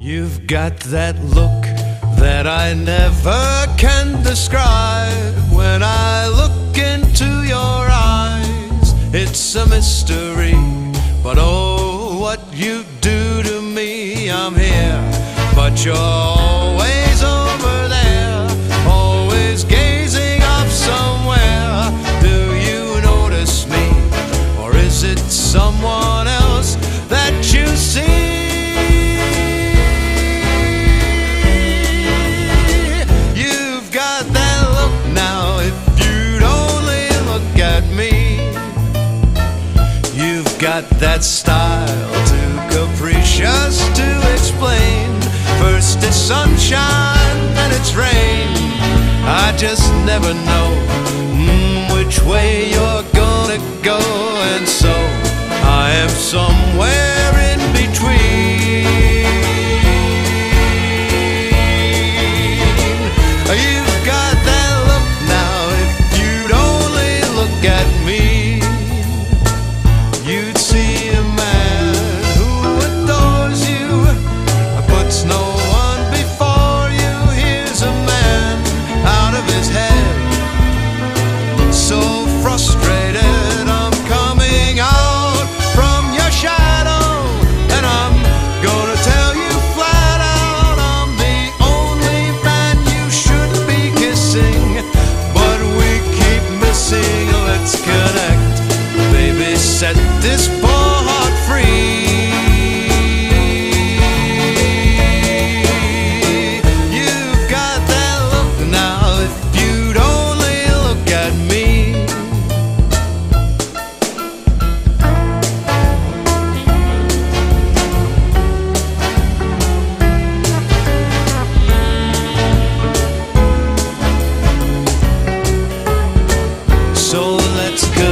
You've got that look that I never can describe. When I look into your eyes, it's a mystery. But oh, what you do to me, I'm here, but you're always over there, always gazing off somewhere. Do you notice me, or is it someone else that you see? Got that style too capricious to explain. First it's sunshine, then it's rain. I just never know which way you're gonna go, and so I am somewhere in between. You've got that look now, if you'd only look at me, you'd see a man who adores you, puts no one before you. Here's a man out of his head, so frustrated. I'm coming out from your shadow, and I'm gonna tell you flat out, I'm the only man you should be kissing, but we keep missing. Let's connect, baby, set this poor heart free. You've got that look now, if you'd only look at me. So let's go